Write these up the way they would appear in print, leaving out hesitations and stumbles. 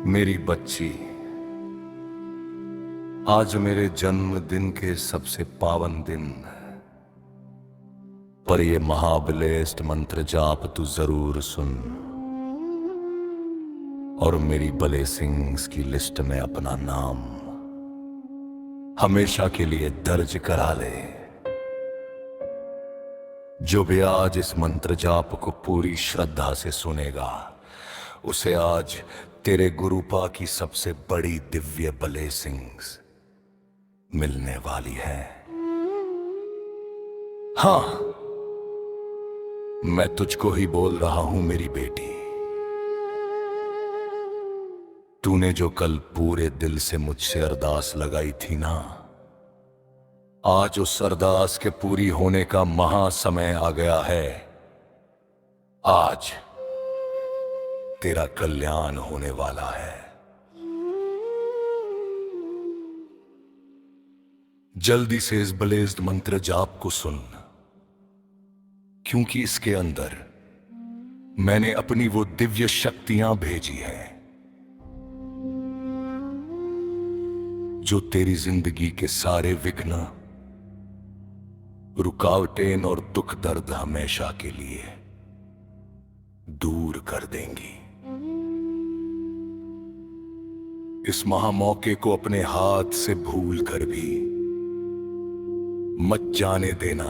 मेरी बच्ची, आज मेरे जन्मदिन के सबसे पावन दिन, पर ये महाबलेस्ट मंत्र जाप तू जरूर सुन और मेरी ब्लेसिंग्स की लिस्ट में अपना नाम हमेशा के लिए दर्ज करा ले। जो भी आज इस मंत्र जाप को पूरी श्रद्धा से सुनेगा, उसे आज तेरे गुरुपा की सबसे बड़ी दिव्य ब्लेसिंग्स मिलने वाली है। हाँ, मैं तुझको ही बोल रहा हूं मेरी बेटी। तूने जो कल पूरे दिल से मुझसे अरदास लगाई थी ना, आज उस अरदास के पूरी होने का महासमय आ गया है। आज तेरा कल्याण होने वाला है। जल्दी से इस ब्लेस्ड मंत्र जाप को सुन, क्योंकि इसके अंदर मैंने अपनी वो दिव्य शक्तियां भेजी हैं जो तेरी जिंदगी के सारे विघ्न, रुकावटें और दुख दर्द हमेशा के लिए दूर कर देंगी। इस महामौके को अपने हाथ से भूल कर भी मत जाने देना,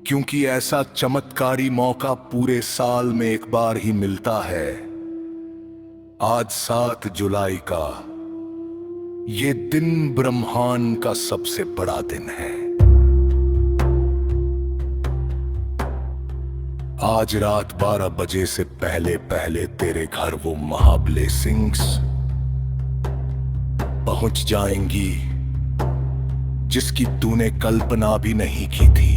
क्योंकि ऐसा चमत्कारी मौका पूरे साल में एक बार ही मिलता है। आज 7 जुलाई का ये दिन ब्रह्मांड का सबसे बड़ा दिन है। आज रात 12 बजे से पहले पहले तेरे घर वो महाब्लेसिंग्स पहुंच जाएंगी जिसकी तूने कल्पना भी नहीं की थी।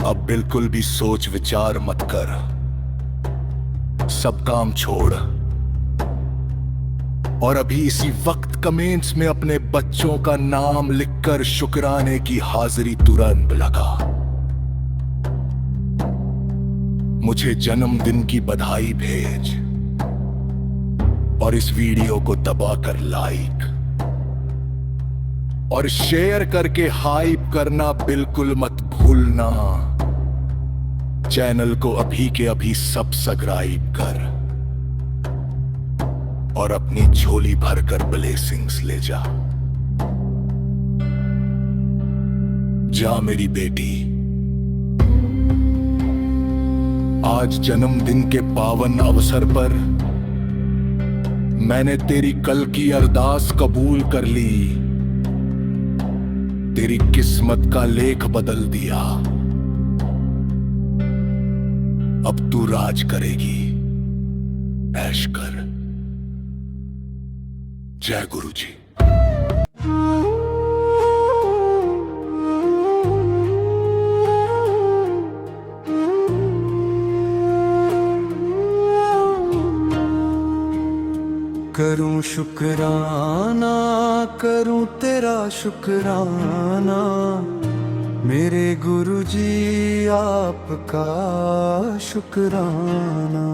अब बिल्कुल भी सोच विचार मत कर, सब काम छोड़ और अभी इसी वक्त कमेंट्स में अपने बच्चों का नाम लिखकर शुक्राने की हाजिरी तुरंत लगा। मुझे जन्मदिन की बधाई भेज और इस वीडियो को दबाकर लाइक और शेयर करके हाइप करना बिल्कुल मत भूलना। चैनल को अभी के अभी सब्सक्राइब कर और अपनी झोली भरकर ब्लेसिंग्स ले जा। जा मेरी बेटी। आज जन्मदिन के पावन अवसर पर मैंने तेरी कल की अरदास कबूल कर ली। तेरी किस्मत का लेख बदल दिया। अब तू राज करेगी, ऐश कर। जय गुरु जी। करूं शुक्राना, करूं तेरा शुक्राना, मेरे गुरु जी आपका शुक्राना।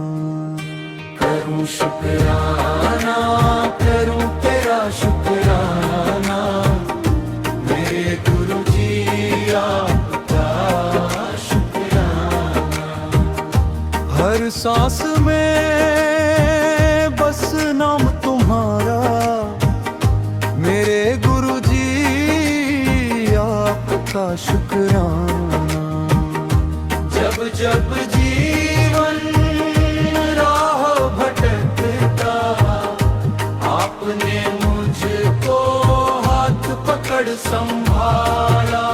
करूं शुक्राना, करूं तेरा शुक्राना, मेरे गुरु जी आपका शुक्राना। हर सांस में बस नाम तुम्हारा, मेरे गुरु जी आपका शुक्राना। जब जब जीवन राह भटकता, आपने मुझको हाथ पकड़ संभाला।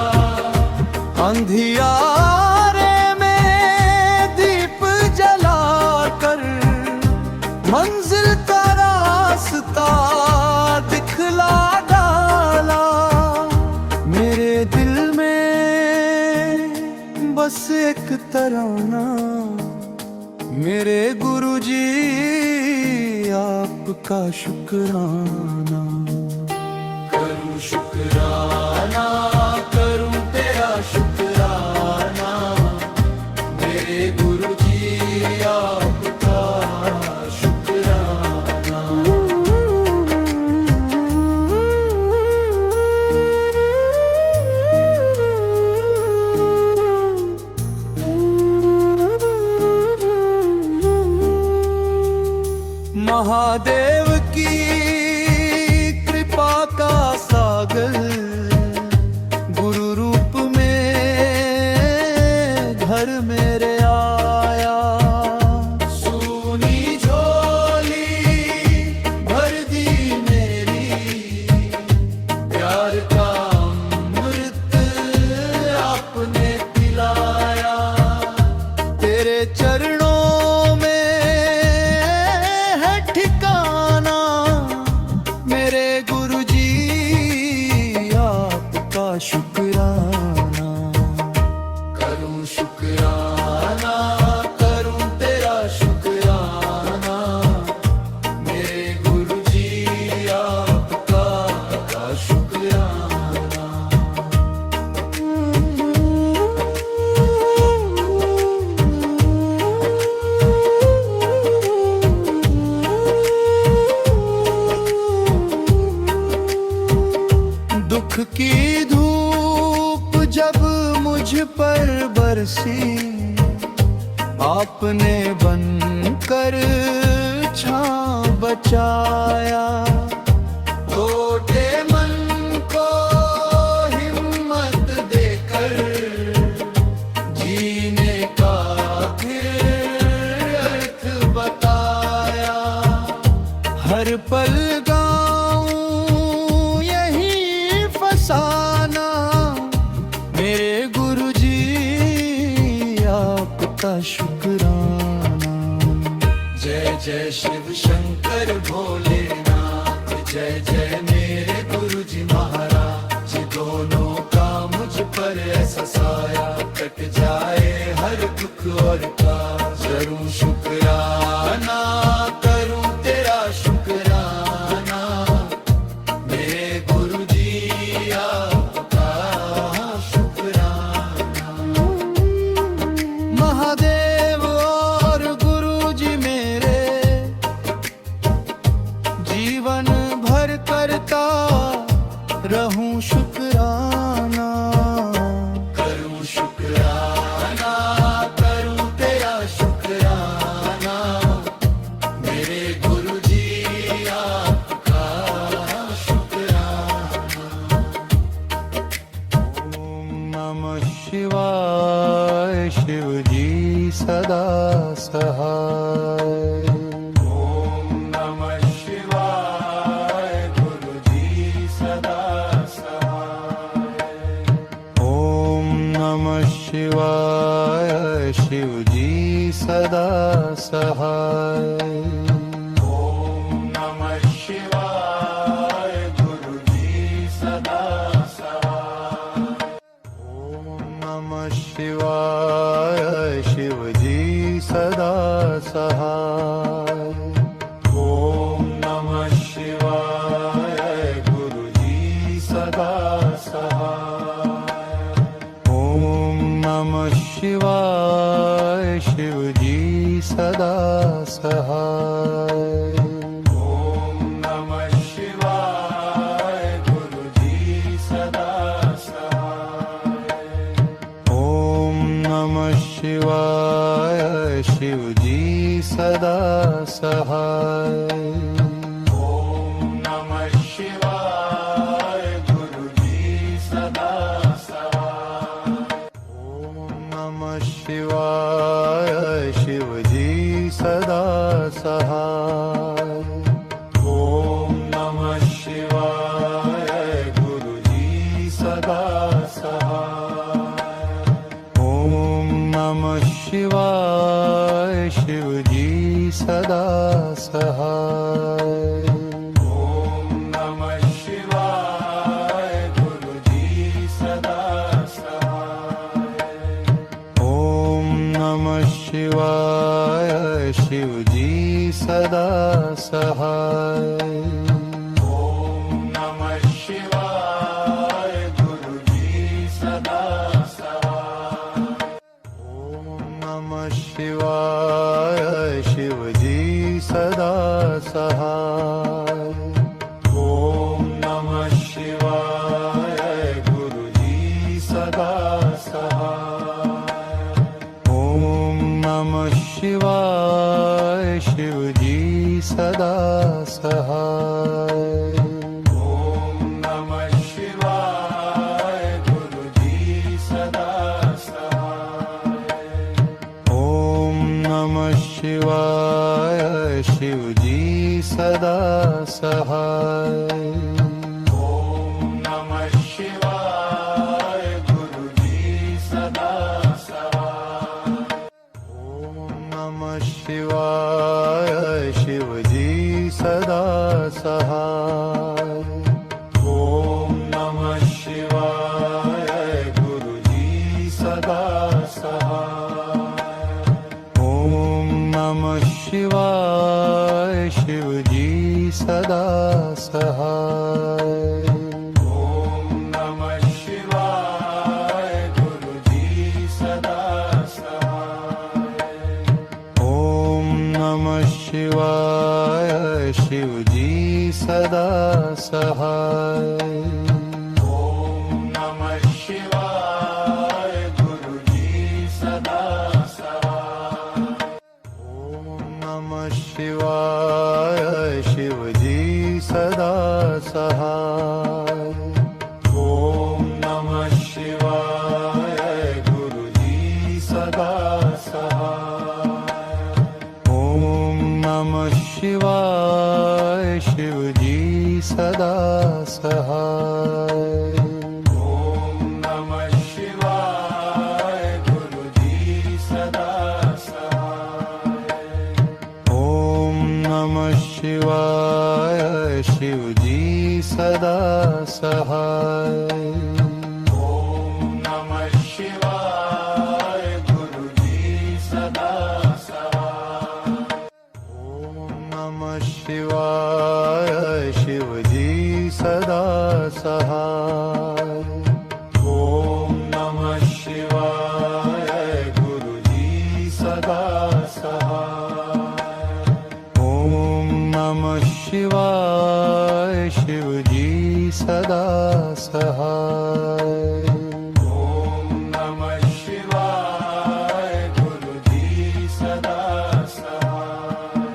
अंधियारे में दीप जलाकर मंजिल का रास्ता दिखला डाला। मेरे दिल में बस एक तराना, मेरे गुरु जी आपका शुक्राना। करूं शुक्राना, करूं तेरा शुक्राना, मेरे गुरु जी आपका महादेव की कृपा का सागर गुरु रूप में घर मेरे आया। सूनी झोली भर दी मेरी, प्यार का अमृत आपने पिलाया। तेरे चरणों में है ठिकाना मेरे गुरुजी, आपका शुक्राना। करूं शुक्राना, करूं तेरा शुक्राना मेरे गुरुजी, आपका शुक्राना। दुख की धूप जब मुझ पर बरसी, आपने बनकर छांव बचाया। छोटे मन को हिम्मत देकर जीने का फिर अर्थ बताया। हर पल गाऊं यही फसाना मेरे गुरुजी, आपका शुक्राना। जय जय शिव शंकर भोलेनाथ, जय जय मेरे गुरुजी महाराज। दोनों का मुझ पर ऐसा साया, कट जाए हर दुख और का। करूं शुक्राना, करूं तेरा शुक्राना मेरे गुरुजी, आपका शुक्राना। महादेव और गुरुजी मेरे जीवन भर करता रहूं शुक्राना। करूं शुक्राना, करूं तेरा शुक्राना मेरे गुरुजी, आपका शुक्राना। ओम नमः शिवाय, शिव जी सदा सहाय। ओम नमः शिवाय, गुरु जी सदा सहाय। ओम नमः शिवाय, शिव जी सदा सहाय। ओम नमः शिवाय, गुरु जी सदा सहाय। ओम नमः शिवाय, शिव जी सदा सहाय। ओम नमः शिवाय, गुरु जी सदा सहाय। ओम नमः शिवाय, शिव जी सदा सहाय। ओम नमः शिवाय, गुरु जी सदा सहाय। ओम नमः शिवाय, शिव जी सदा सहाय। ओम नमः शिवाय, गुरु जी सदा सहाय। ओम नमः शिवाय, शिव जी सदा सहाय। ओम नमः शिवाय, गुरु जी सदा सहाय। ओम नमः शिवाय, शिव जी सदा सहाय। ओम नमः शिवाय, गुरु जी सदा सहाय। ओम नमः शिवाय, शिव जी सदा सहाय। ओम नमः शिवाय, गुरु जी सदा सहाय। ओम नमः शिवाय, शिव जी सदा सहाय। ओम नमः शिवाय, गुरु जी सदा सहाय। ओम नमः शिवाय, शिव जी सदा शिवाय शिवजी सदा सहाय ओम नमः शिवाय गुरुजी सदा सहाय ओम नमः शिवाय शिवजी सदा सहाय ओम नमः शिवाय गुरुजी सदा सहाय ओम नमः शिवाय शिवजी सदा सहाय ओम नमः शिवाय गुरुजी सदा सहाय ओम नमः शिवाय शिवजी सदा सहाय ओम नमः शिवाय गुरुजी सदा सहाय ओम नमः शिवाय शिवजी सदा सहाय ओम नमः शिवाय गुरुजी सदा सहाय ओम नमः शिवाय शिवजी सदा सहाय ओम नमः शिवाय गुरुजी सदा सहाय ओम नमः शिवाय शिवजी सदा सहाय ओम नमः शिवाय गुरुजी सदा सहाय ओम नमः शिवाय शिवजी सदा सहाय ओम नमः शिवाय गुरुजी सदा सहाय ओम नमः शिवाय शिवजी सदा सहाय ओम नमः शिवाय गुरुजी सदा सहाय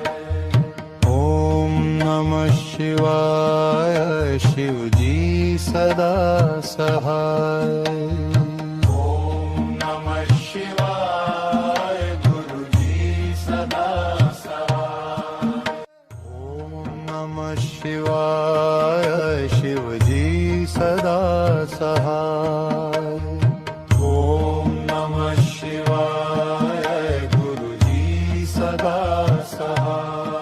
ओम नमः शिवाय शिवजी सदा सहाय ओम नमः शिवाय गुरुजी सदा सहाय ओम नमः शिवाय शिवजी सदा सहाय ओम नमः शिवाय गुरुजी सदा सहाय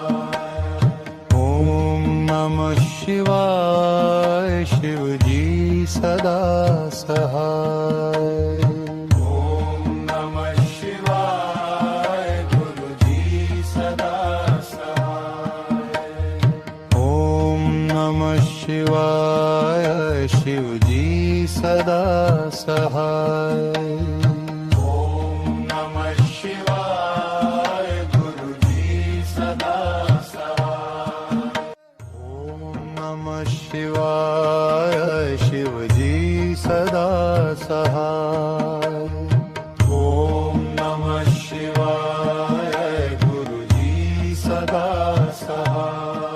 ओम नमः शिवाय शिवजी सदा सहाय ओम नमः शिवाय गुरुजी सदा सहाय ओम नमः शिवाय शिवजी सदा सहाय ओम नमः शिवाय गुरुजी सदा सहाय ओम नमः शिवाय शिवजी सदा सहाय ओम नमः शिवाय गुरुजी सदा सहाय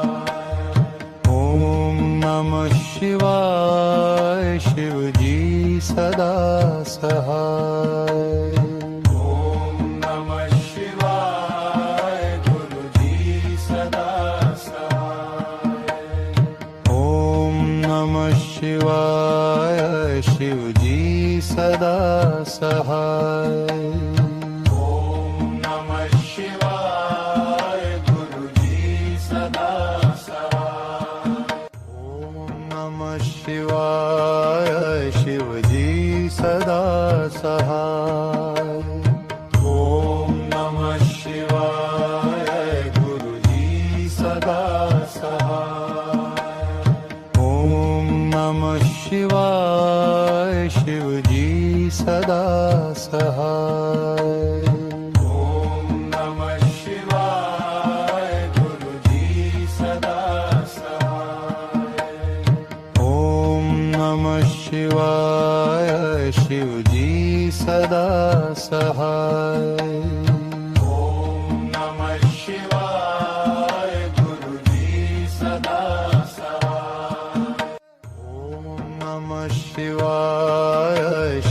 ओम नमः शिवाय शिवजी सदा सहाय ओम नमः शिवाय गुरुजी सदा सहाय ओम नमः शिवाय शिवजी सदा सहाय ओम नमः शिवाय गुरुजी सदा सहाय ओम नमः शिवाय शिवजी सदा सहाय ओम नमः शिवाय गुरुजी सदा सहाय ओम नमः शिवाय शिवजी सदा सहाय ओम नमः शिवाय गुरुजी सदा सहाय ओम नमः शिवाय शिवजी सदा सहाय ओम नमः शिवाय गुरुजी सदा सहाय ओम नमः शिवाय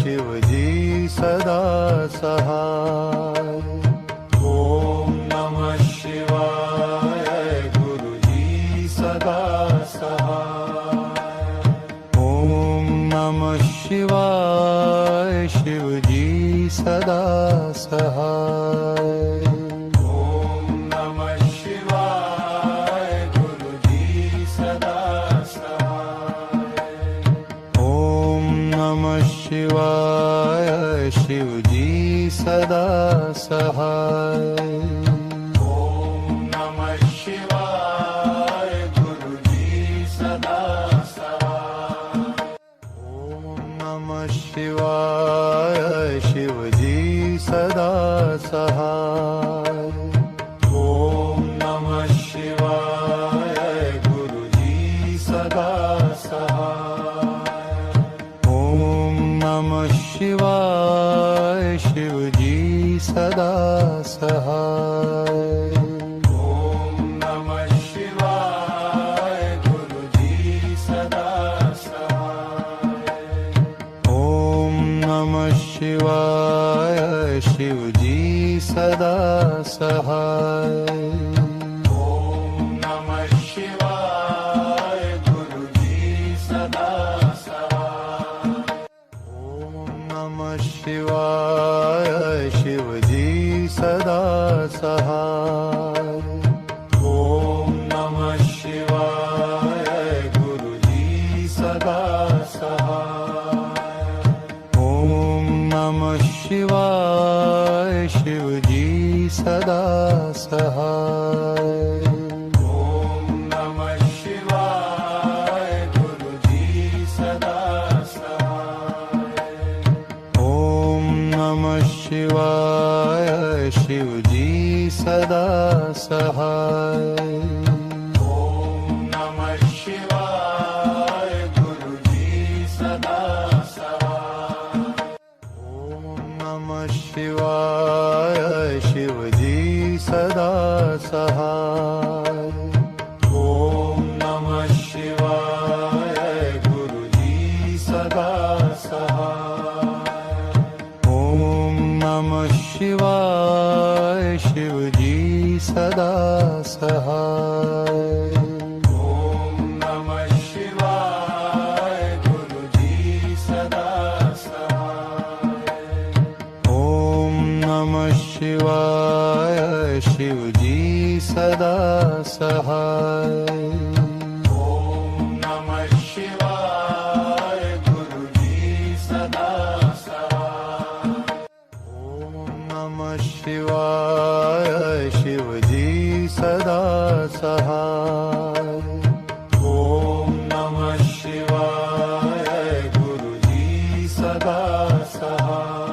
शिवजी सदा सहाय ओम नमः सहाय ओम नमः शिवाय गुरुजी सदा सहाय ओम नमः शिवाय शिवजी सदा सहाय ओम नमः शिवाय गुरुजी सदा सहाय ओम नमः शिवाय शिवजी सदा सहाय ओम नमः शिवाय गुरुजी सदा सहाय ओम नमः शिवाय शिवजी सदा सहाय ओम नमः शिवाय गुरुजी सदा सहाय ओम नमः शिवाय शिवजी सदा सहाय ओम नमः शिवाय गुरुजी सदा सहाय ओम नमः शिवाय शिवजी सदा सहाय ओम नमः शिवाय गुरुजी सदा सहाय ओम नमः शिवाय शिवजी सदा सहाय ओम नमः शिवाय गुरुजी सदा सहाय ओम नमः शिवाय शिवजी सदा सहाय ओम नमः शिवाय गुरुजी सदा सहाय ओम नमः शिवाय शिवजी सदा सहाय ओम नमः शिवाय गुरुजी सदा सहाय ओम नमः शिवाय शिवजी सदा सहाय ओम नमः शिवाय गुरुजी सदा सहाय ओम नमः शिवाय शिवजी सदा सहाय ओम नमः शिवाय गुरुजी सदा सहाय ओम नमः शिवाय शिवजी सदा सहाय ओम नमः शिवाय गुरुजी सदा सहाय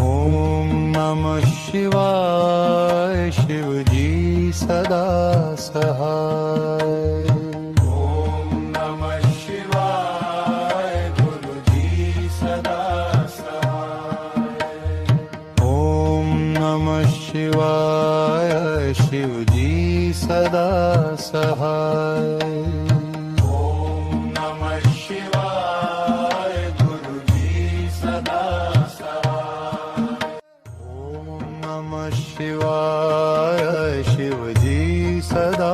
ओम नमः शिवाय शिवजी सदा सहाय ओम नमः शिवाय गुरुजी सदा सहाय ओम नमः शिवाय शिवजी सदा सहाय ओम नमः शिवाय गुरुजी सदा सहाय ओम नमः शिवाय शिवजी सदा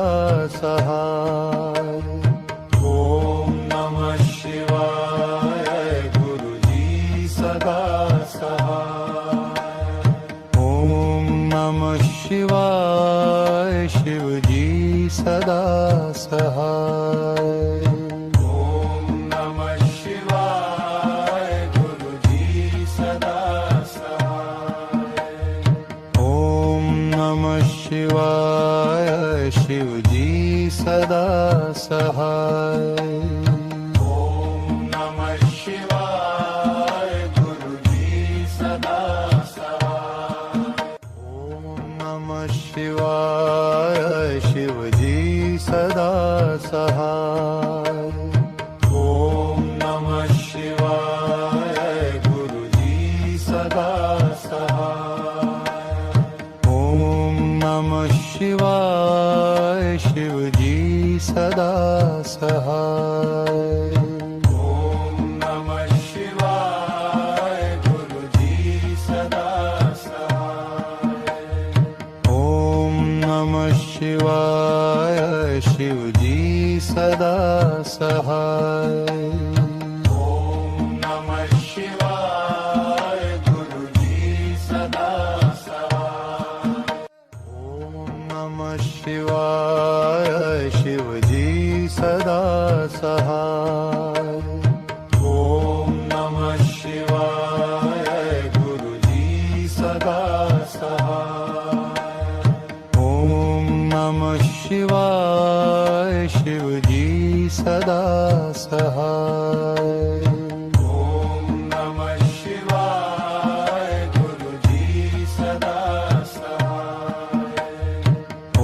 सहाय ओम नमः शिवाय गुरुजी सदा सहाय ओम नमः शिवाय शिवजी सदा सहाय ओम नमः शिवाय गुरुजी सदा सहाय ओम नमः शिवाय शिवजी सदा सहाय ओम नमः शिवाय गुरुजी सदा सहाय ओम नमः शिवाय शिवजी सदा सहाय ओम नमः शिवाय गुरुजी सदा सहाय ओम नमः शिवाय शिवजी सदा सहाय ओम नमः शिवाय गुरुजी सदा सहाय ओम नमः शिवाय शिवजी सदा सहाय ओम नमः शिवाय गुरुजी सदा सदा सहाय ओम नमः शिवाय गुरुजी सदा सहाय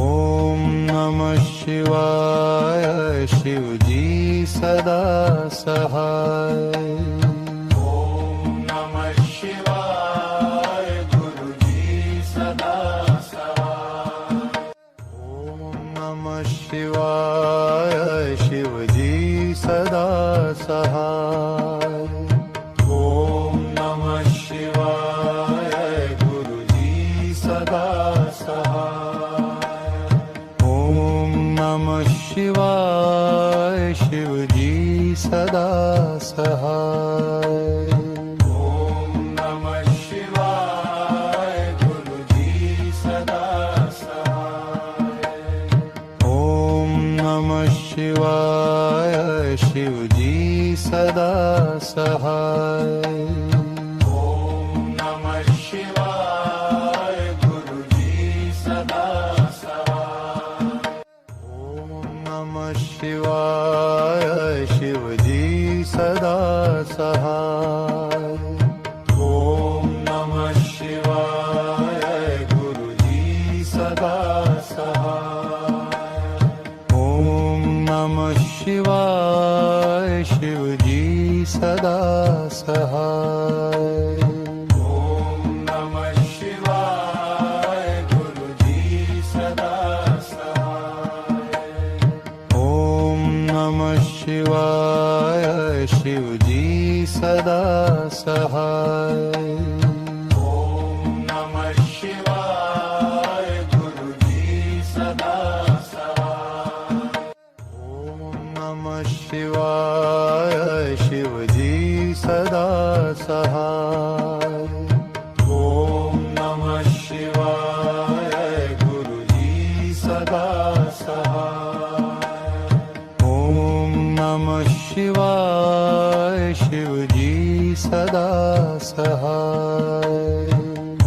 ओम नमः शिवाय शिवजी सदा सहाय ओम नमः शिवाय गुरुजी सदा सहाय ओम नमः शिवाय शिवजी सदा सहाय ओम नमः शिवाय गुरुजी सदा सहाय ओम नमः शिवाय शिवजी सदा सहाय ओम नमः शिवाय गुरुजी सदा सहाय ओम नमः शिवाय शिवजी सदा सहाय ओम नमः शिवाय गुरुजी सदा सहाय ओम नमः शिवाय शिवजी सदा सहाय ओम नमः शिवाय गुरुजी सदा सहाय ओम नमः शिवाय शिवजी सदा सहाय ओम नमः शिवाय गुरुजी सदा सहाय ओम नमः शिवाय शिवजी सदा सहाय ओम नमः शिवाय गुरुजी सदा सहाय ओम नमः शिवाय शिवजी सदा सहाय ओम नमः शिवाय गुरुजी सदा सहाय ओम नमः शिवाय शिवजी सदा सहाय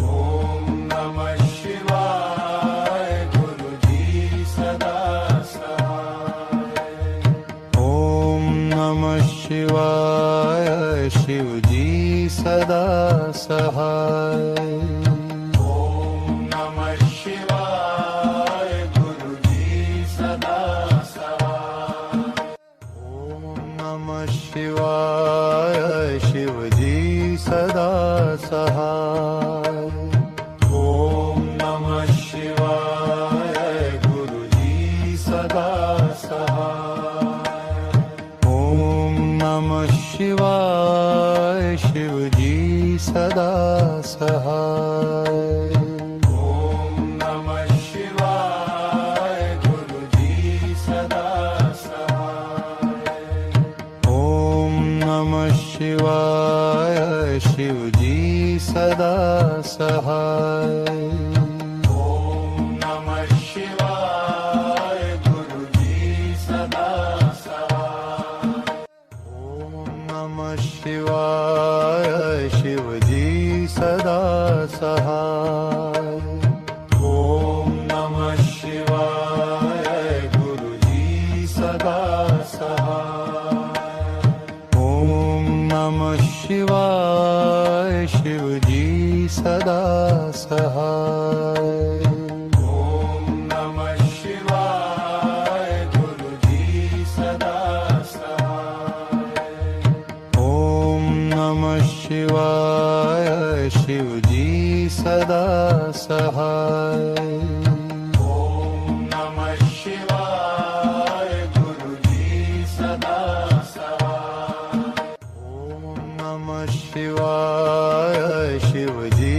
ओम नमः शिवाय गुरुजी सदा सहाय ओम नमः शिवाय शिवजी सदा सहाय ओम नमः शिवाय गुरुजी सदा सहाय ओम नमः शिवाय शिवजी सदा सहाय ओम नमः शिवाय गुरुजी सदा सहाय ओम नमः शिवाय शिवजी सदा सहाय ओम नमः शिवाय गुरुजी सदा सहाय ओम नमः शिवाय शिवजी सदा सहाय ओम नमः शिवाय गुरुजी सदा सहाय ओम नमः शिवाय शिवजी सदा सहाय ओम नमः शिवाय गुरुजी सदा सहाय ओम नमः शिवाय शिवजी सदा सहाय ओम नमः शिवाय गुरुजी सदा सहाय ओम नमः शिवाय शिवजी सदा सहाय ओम नमः शिवाय गुरुजी सदा सहाय ओम नमः शिवाय शिवजी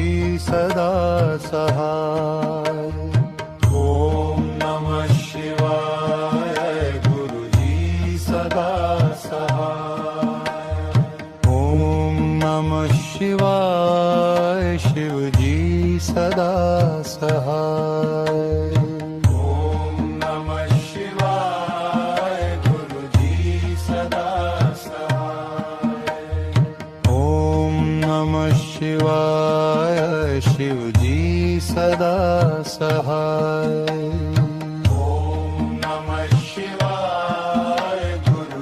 सदा सहाय ओम नमः शिवाय गुरुजी सदा सहाय ओम नमः शिवाय शिवजी सदा सहाय ओम नमः शिवाय गुरुजी सदा सहाय ओम नमः शिवाय शिवजी सदा सहाय ओम नमः शिवाय गुरुजी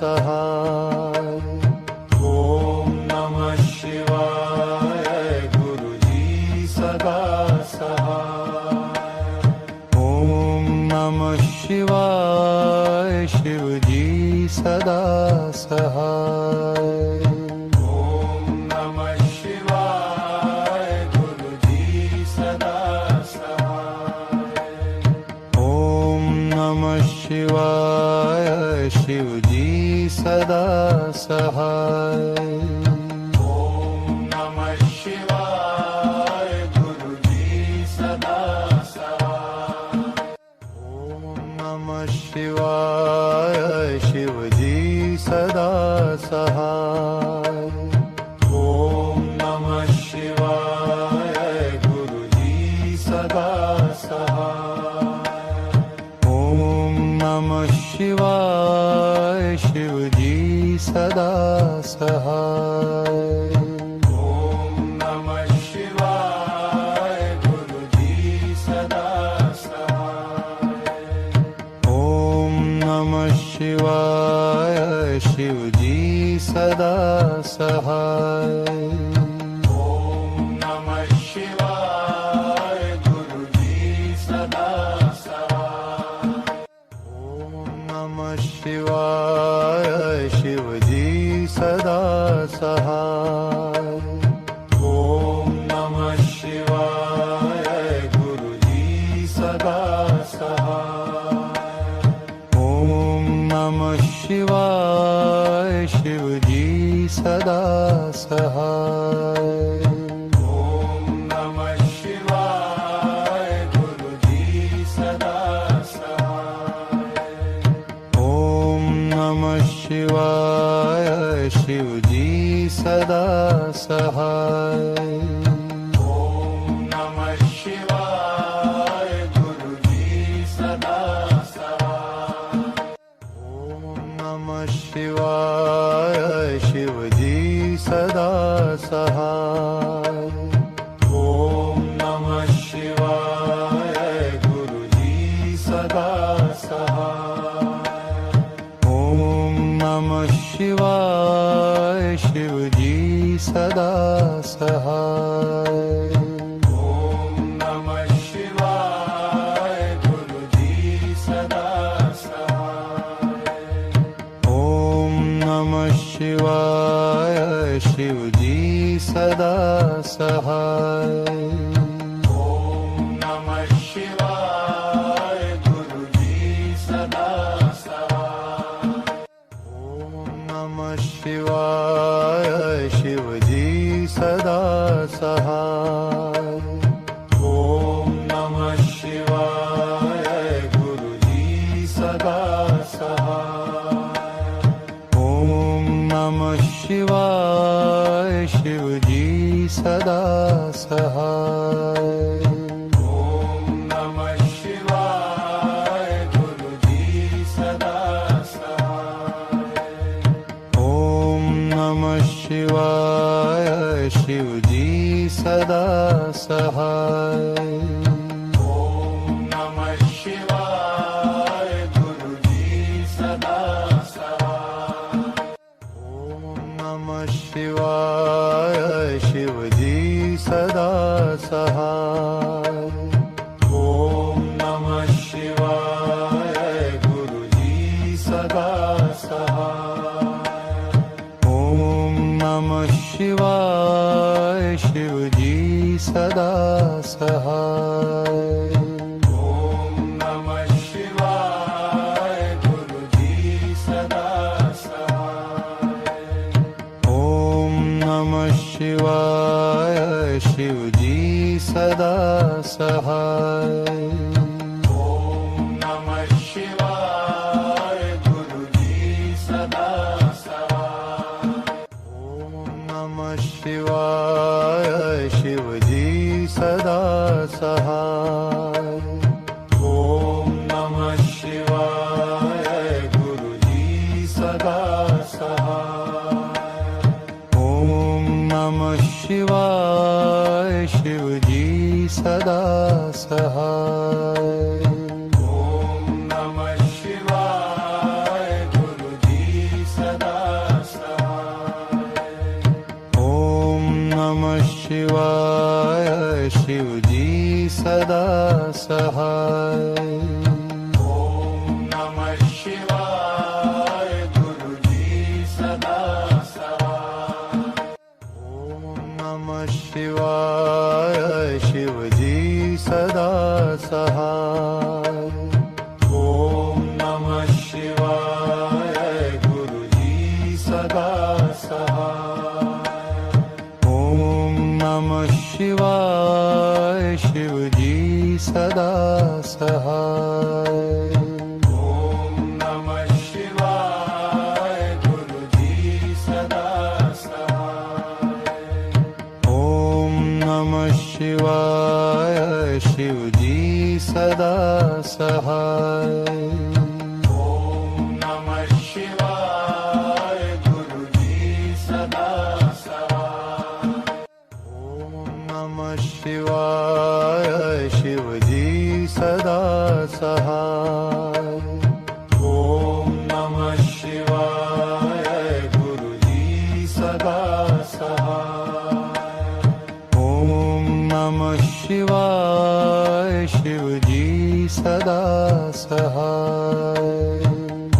सहाय ओम नमः शिवाय गुरुजी सदा सहाय ओम नमः शिवाय शिवजी सदा सहाय ओम नमः शिवाय गुरुजी सदा सहाय ओम नमः शिवाय शिवजी सदा सहाय ओम नमः शिवाय गुरुजी सदा सहाय ओम नमः शिवाय शिवजी सदा सहाय ओम नमः शिवाय गुरुजी सदा सहाय ओम नमः शिवाय शिवजी सदा सहाय ओम नमः शिवाय गुरुजी सदा सहाय ओम नमः शिवाय शिवजी सदा सहाय ओम नमः शिवाय गुरुजी सदा सहाय ओम नमः शिवाय शिवजी सदा सहाय ओम नमः शिवाय गुरुजी सदा सहाय ओम नमः शिवाय शिवजी सदा सहाय ओम नमः शिवाय गुरुजी सदा सहाय ओम नमः शिवाय शिवजी सदा सहाय ओम नमः शिवाय गुरुजी सदा सहाय ओम नमः शिवाय शिवजी सदा सहाय ओम नमः शिवाय गुरुजी सदा सहाय ओम नमः शिवाय शिवजी सदा सहाय ओम नमः शिवाय गुरुजी सदा सहाय ओम नमः शिवाय शिवजी सदा सहाय ओम नमः शिवाय गुरुजी सदा सहाय ओम नमः शिवाय शिवजी सदा सहाय ओम नमः शिवाय गुरुजी सदा सहाय ओम नमः शिवाय शिवजी सदा सहाय ओम नमः शिवाय गुरुजी सदा सहाय ओम नमः शिवाय शिवजी सदा सहाय ओम नमः शिवाय गुरुजी सदा सहाय ओम नमः शिवाय शिवजी सदा सहाय ओम नमः शिवाय गुरुजी सदा सहाय ओम नमः शिवाय शिवजी सदा सहाय ओम नमः शिवाय गुरुजी सदा सहाय ओम नमः शिवाय शिवजी सदा सहाय ओम नमः शिवाय गुरुजी सदा सहाय ओम नमः शिवाय शिवजी सदा सहाय ओम नमः शिवाय गुरुजी सदा सहाय ओम नमः शिवाय शिवजी सदा सहाय ओम नमः शिवाय गुरुजी सहाय। ओम नमः शिवाय गुरुजी सदा सहाय। ओम नमः शिवाय शिवजी सदा सहाय। ओम नमः शिवाय गुरुजी सदा सहाय। ओम नमः शिवाय शिवजी सदा सहाय। ओम नमः शिवाय गुरुजी सदा सहाय। ओम नमः शिवाय शिवजी सदा सहाय। ओम नमः शिवाय गुरुजी सदा सहाय। ओम नमः शिवाय शिवजी सदा सहाय। ओम नमः शिवाय गुरुजी सदा सहाय। ओम नमः शिवाय शिवजी सदा सहाय।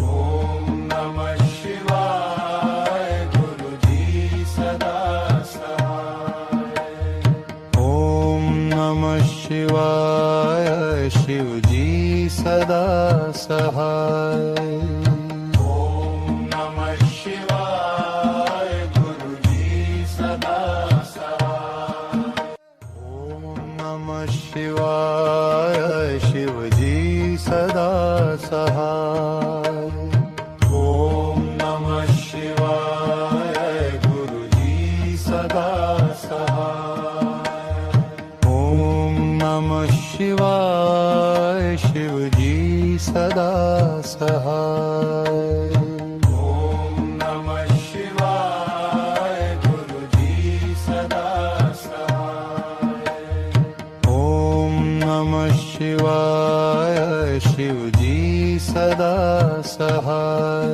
ओम नमः शिवाय गुरुजी सदा सहाय। ओम नमः शिवाय शिवजी सदा सहाय। ओम नमः शिवाय गुरुजी सदा सहाय। ओम नमः शिवाय शिवजी सदा सहाय। ओम नमः शिवाय गुरुजी सदा सहाय। ओम नमः शिवाय शिवजी सदा सहाय। ओम नमः शिवाय गुरुजी सदा सहाय। ओम नमः शिवाय शिवजी सदा सहाय।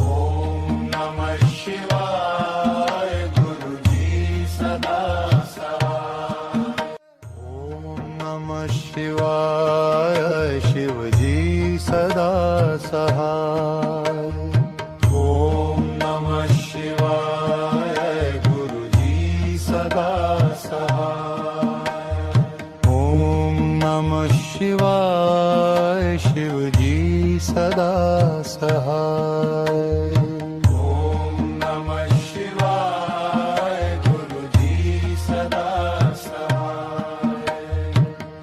ओम नमः शिवाय गुरुजी सदा सहाय। ओम नमः शिवाय शिवजी सदा सहाय। ओम नमः शिवाय गुरुजी सदा सहाय। ओम नमः शिवाय शिवजी सदा सहाय। ओम नमः शिवाय गुरुजी सदा सहाय।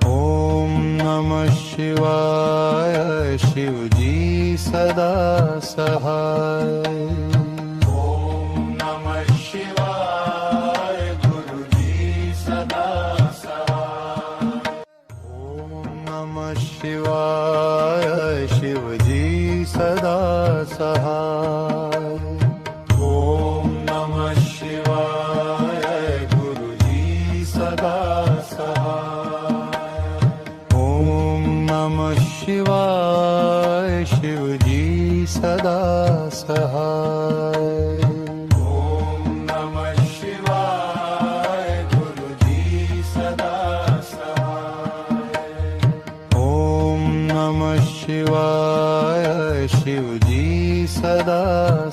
ओम नमः शिवाय शिवजी सदा सहाय। ओम नमः शिवाय गुरुजी सदा सहाय। ओम नमः शिवाय शिवजी सदा सहाय। ओम नमः शिवाय गुरुजी सदा सहाय। ओम नमः शिवाय शिवजी सदा सहाय। ओम नमः शिवाय गुरुजी सदा सहाय। ओम नमः शिवाय शिवजी सदा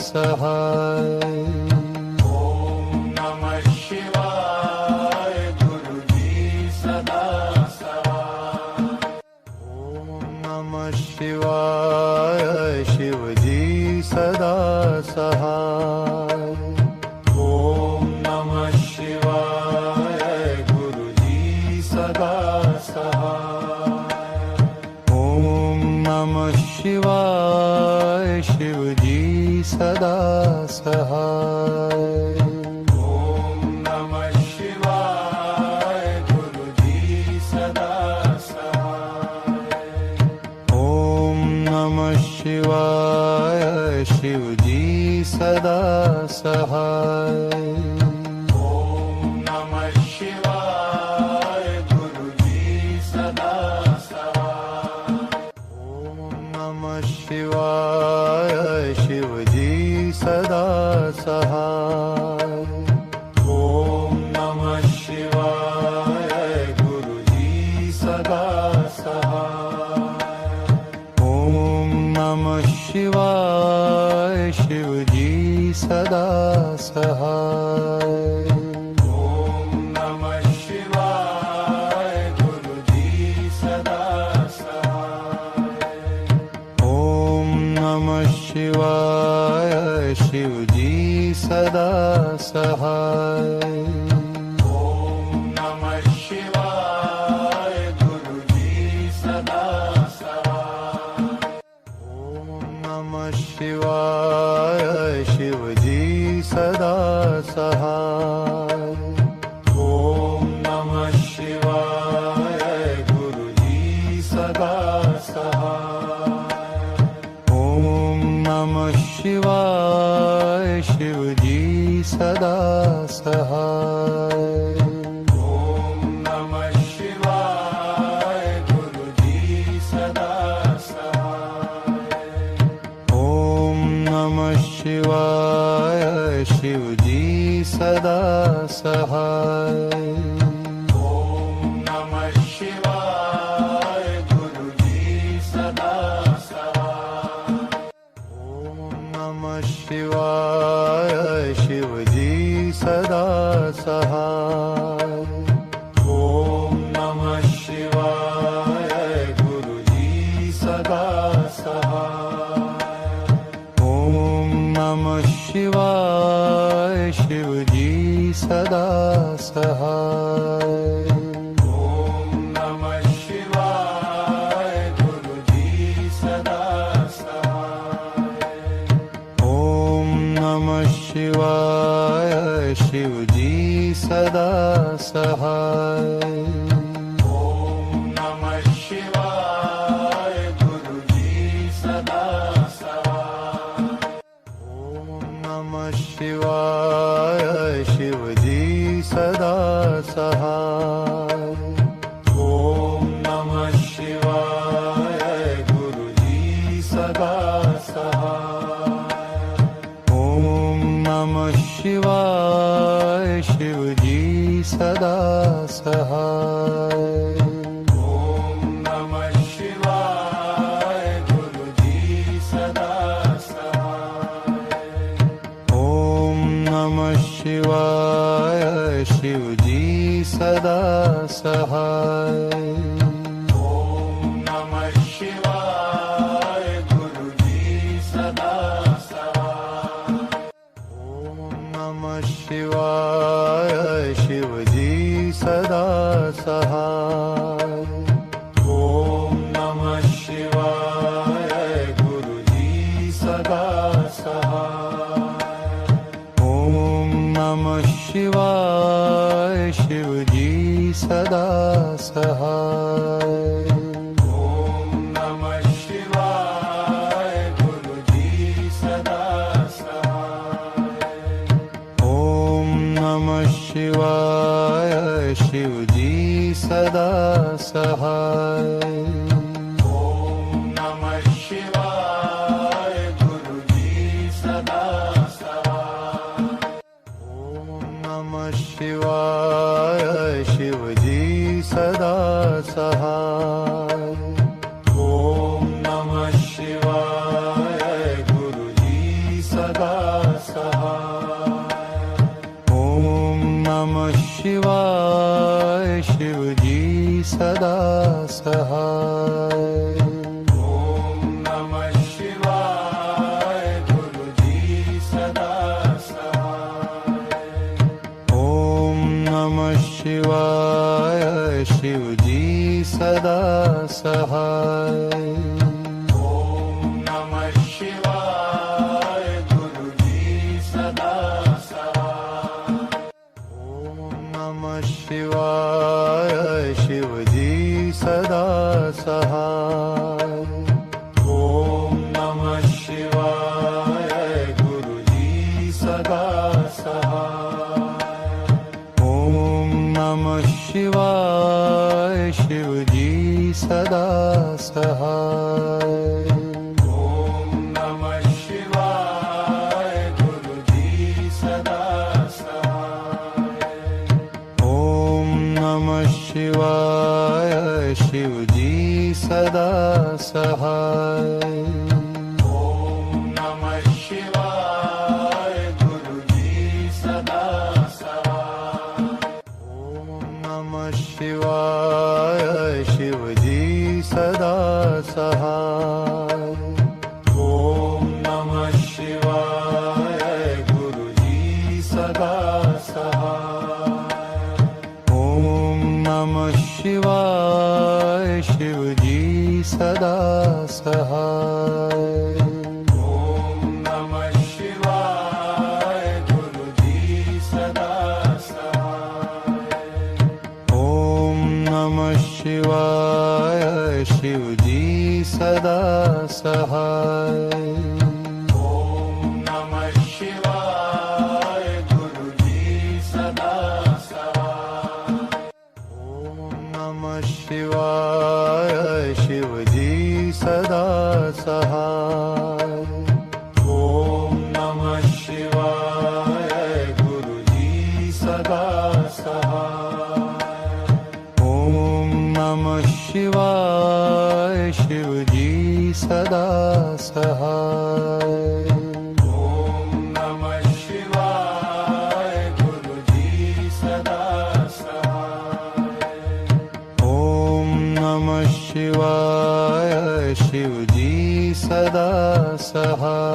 सहाय। ओम नमः शिवाय गुरुजी सदा सहाय। ओम नमः शिवाय शिवजी सदा सहाय। ओम नमः शिवाय गुरुजी सदा सहाय। ओम नमः शिवाय शिवजी सदा सहाय। ओम नमः शिवाय गुरुजी सदा सहाय। ओम नमः शिवाय शिवजी सदा सहाय। ओम नमः शिवाय गुरुजी सदा सहाय। ओम नमः शिवाय शिवजी सदा सहाय। ओम नमः शिवाय गुरुजी सदा शिवाय शिवजी सदा सहाय ओम नमः शिवाय गुरुजी सदा सहाय ओम नमः शिवाय शिवजी सदा सहाय ओम नमः शिवाय गुरुजी सदा सहाय ओम नमः शिवाय शिवजी सदा सहाय ओम नमः शिवाय गुरुजी सदा सहाय ओम नमः शिवाय शिवजी सदा सहाय ओम नमः शिवाय गुरुजी सदा सहाय ओम नमः शिवाय शिवजी सदा सहाय ओम नमः शिवाय गुरुजी सदा सहाय ओम नमः शिवाय शिवजी सदा सहाय ओम नमः शिवाय गुरुजी सदा सहाय ओम नमः शिवाय शिवजी सदा सहाय ओम नमः शिवाय गुरुजी सदा सहाय ओम नमः शिवाय शिवजी सदा सहाय ओम नमः शिवाय गुरुजी सदा सहाय ओम नमः शिवाय शिवजी सदा सहाय ओम नमः शिवाय गुरुजी सदा सहाय ओम नमः शिवाय शिवजी सदा सहाय ओम नमः शिवाय गुरुजी सदा सहाय ओम नमः शिवाय शिवजी सदा सहाय ओम नमः शिवाय गुरुजी सदा सहाय ओम नमः शिवाय शिवजी सदा सहाय ओम नमः शिवाय गुरुजी सदा सहाय ओम नमः शिवाय शिवजी सदा सहाय ओम नमः शिवाय गुरुजी सदा सहाय ओम नमः शिवाय शिवजी सदा सहाय ओम नमः शिवाय गुरुजी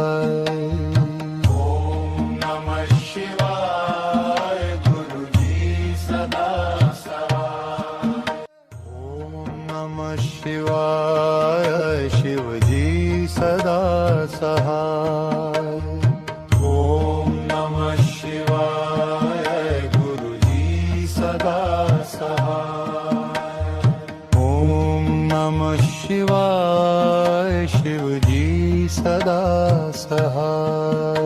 सहाय। ओम नमः शिवाय गुरुजी सदा सहाय। ओम नमः शिवाय शिवजी सदा सहाय। ओम नमः शिवाय गुरुजी सदा सहाय। ओम नमः शिवाय शिवजी सदा सहाय।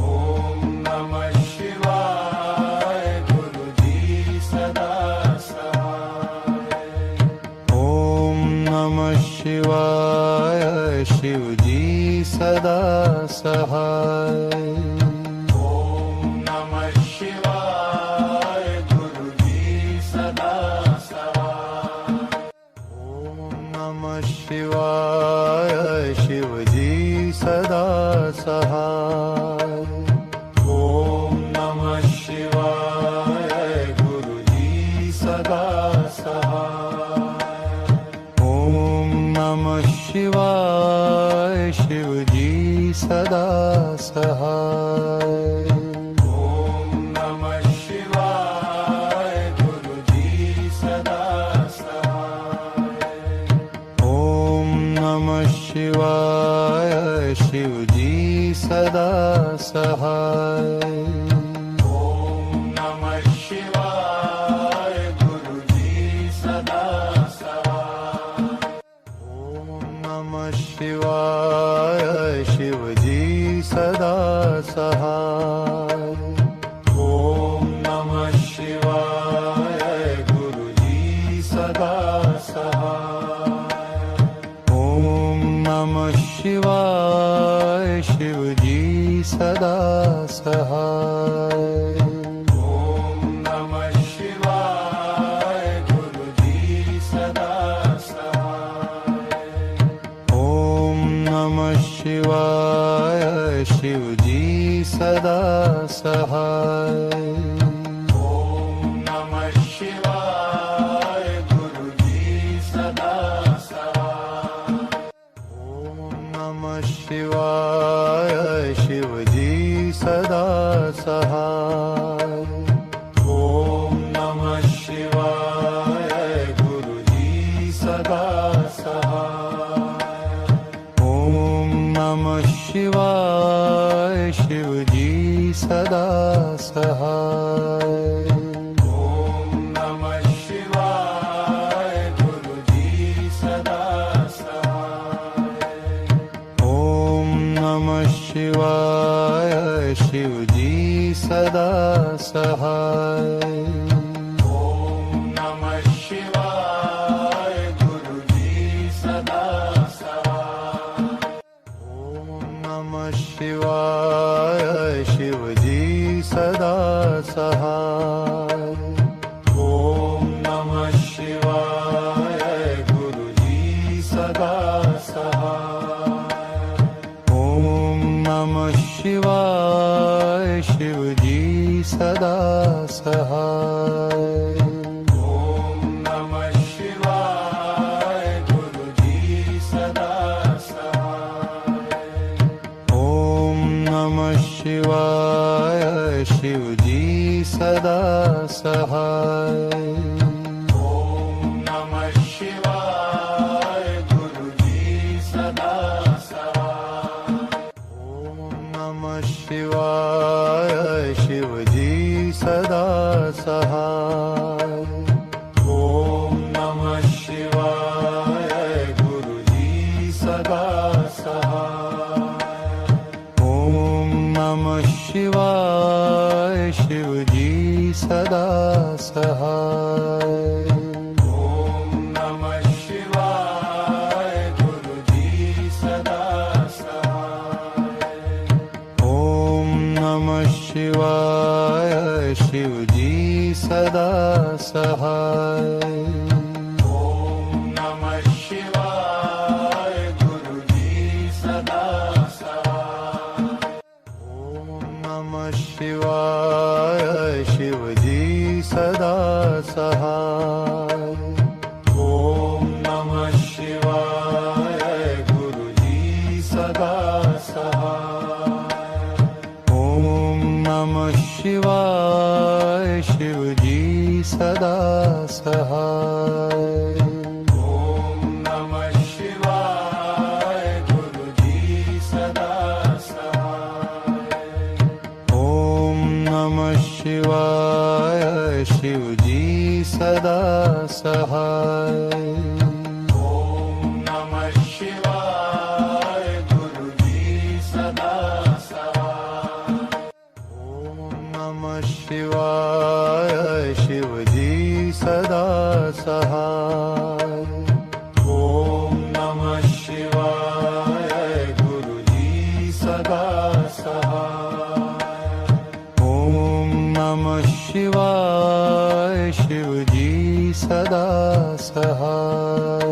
ओम नमः शिवाय गुरुजी सदा सहाय। ओम नमः शिवाय शिवजी सदा सहाय। ओम नमः शिवाय गुरुजी सदा सहाय। ओम नमः शिवाय शिवजी सदा सहाय। ओम नमः शिवाय गुरुजी सदा सहाय। ओम नमः शिवाय शिवजी सदा सहाय। ओम नमः शिवाय गुरुजी सदा सहाय। ओम नमः शिवाय शिवजी सदा सहाय। ओम नमः शिवाय गुरुजी सदा सहाय। ओम नमः शिवाय शिवजी सदा सहाय। ओम नमः शिवाय गुरुजी सदा सहाय। ओम नमः शिवाय शिवजी सदा सहाय। ओम नमः शिवाय गुरुजी सदा सहाय। ओम नमः शिवाय शिवजी सदा सहाय। ओम नमः शिवाय गुरुजी सदा सहाय। ओम नमः शिवाय शिवजी सदा सहाय। ओम नमः शिवाय गुरुजी सदा सहाय। ओम नमः शिवाय शिवजी सदा सहाय। ओम नमः शिवाय गुरुजी सदा सहाय। ओम नमः शिवाय शिवजी सदा सहाय। ओम नमः शिवाय गुरुजी सदा सहाय। ओम नमः शिवाय शिवजी सदा सहाय। ओम नमः शिवाय गुरुजी सदा सहाय। ओम नमः शिवाय शिवजी सदा सहाय। ओम नमः शिवाय गुरुजी सदा सहाय। ओम नमः शिवाय शिवजी सदा सहाय। ओम नमः शिवाय गुरुजी सदा सहाय। ओम नमः शिवाय शिवजी सदा सहाय। ओम नमः शिवाय गुरुजी सदा सहाय। ओम नमः शिवाय शिवजी सदा सहाय। ओम नमः शिवाय गुरुजी सदा सहाय। ओम नमः शिवाय शिवजी सदा सहाय। ओम नमः शिवाय गुरुजी सदा सहाय। ओम नमः शिवाय शिवजी सदा सहाय। ओम नमः शिवाय गुरुजी सदा सहाय। सहाय। ओम नमः शिवाय गुरुजी सदा सहाय। ओम नमः शिवाय शिवजी सदा सहाय। ओम नमः शिवाय गुरुजी सदा सहाय। ओम नमः शिवाय शिवजी सदा सहाय।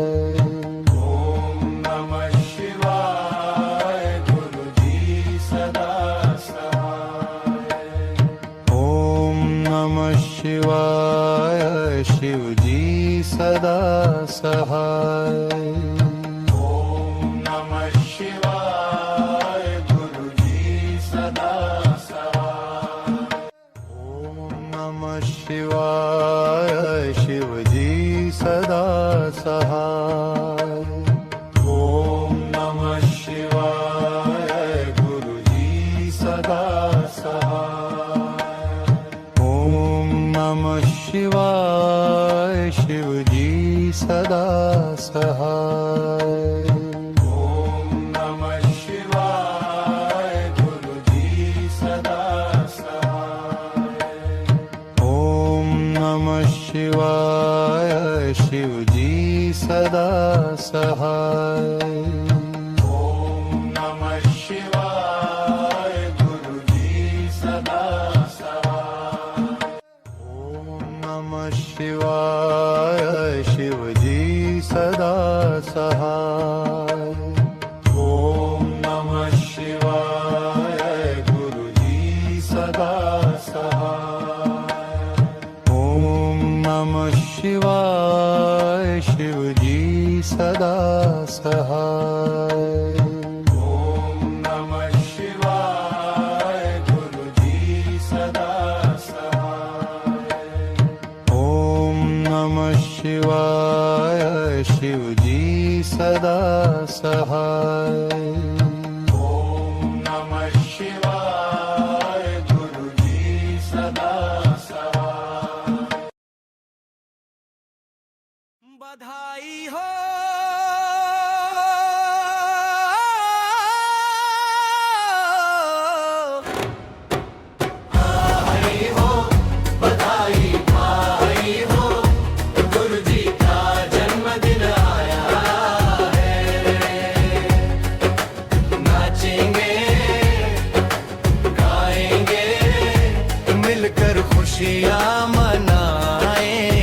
ओम नमः शिवाय गुरुजी सदा सहाय। ओम नमः शिवाय शिवजी सदा सहाय। ओम नमः शिवाय गुरुजी सदा सहाय। ओम नमः शिवाय शिवजी सदा सहाय। ओम नमः शिवाय गुरुजी सदा सहाय। ओम नमः शिवाय शिवजी सदा सहाय। ओम नमः शिवाय गुरुजी सदा सहाय। ओम नमः शिवाय शिवजी सदा सहाय। ओम नमः शिवाय गुरुजी सदा सहाय। ओम नमः शिवाय शिवजी सदा सहाय। ओम नमः शिवाय गुरुजी सदा सहाय। ओम नमः शिवाय शिवजी सदा सहाय। ओम नमः शिवाय गुरुजी सदा सहाय। ओम नमः शिवाय शिवजी सदा सहाय। ओम नमः शिवाय गुरुजी सदा सहाय। बधाई हो बधाई भाई हो गुरुजी का जन्मदिन आया है। नाचेंगे गाएंगे मिलकर खुशियाँ मनाएंगे।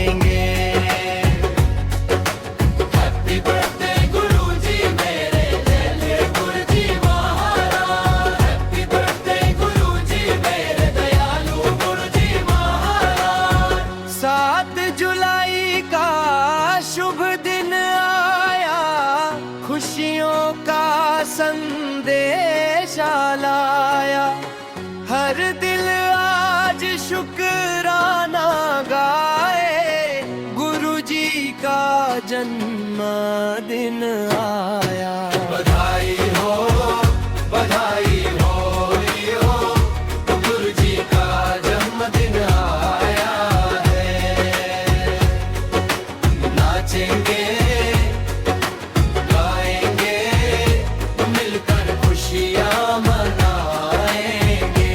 हैप्पी बर्थडे गुरुजी मेरे जय गुरुजी महाराज। हैप्पी बर्थडे गुरुजी मेरे दयालु गुरुजी महाराज। 7 जुलाई का शुभ दिन आया, खुशियों का संदेश लाया। हर दिल आज शुक्राना गाए, गुरुजी का जन्मदिन आया। बधाई हो गुरुजी का जन्मदिन आया है। नाचेंगे गाएंगे मिलकर खुशियाँ मनाएंगे।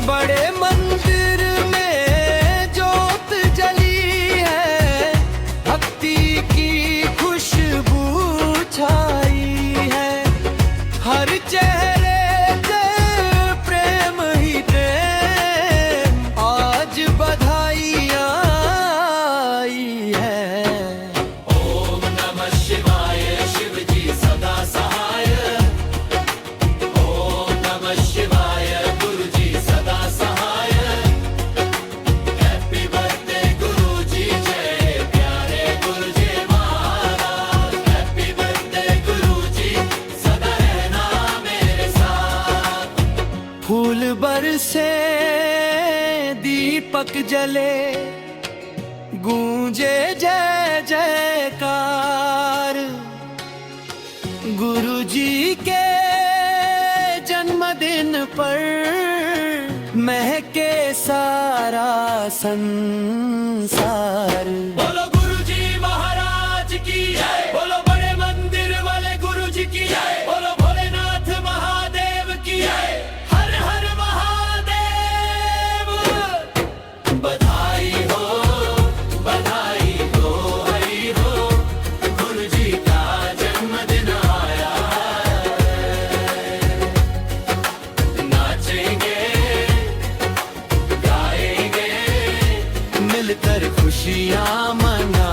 बड़े मंदिर में जोत जली है, भक्ति की खुशबू छाई है। हर चेहरे पे प्रेम ही प्रेम, आज बधाइयाँ आई है। ओम नमः शिवाय शिवजी सदा सहाय। ओम नमः शिवाय गुरुजी सदा सहाय। हैप्पी बर्थडे गुरुजी जय प्यारे गुरुजी महाराज। हैप्पी बर्थडे गुरुजी सदा रहना मेरे साथ। फूल बरसे दीपक जले, गूंजे जय जयकार। गुरु जी के जन्मदिन पर महके सारा संसार। बोलो गुरुजी महाराज की जय, बोलो बड़े मंदिर वाले गुरुजी की जय, बोलो भोलेनाथ महादेव की जय, हर हर महादेव। बधाई हो हरी हो, गुरुजी का जन्मदिन आया है। नाचेंगे गाएंगे मिलकर खुशियाँ मना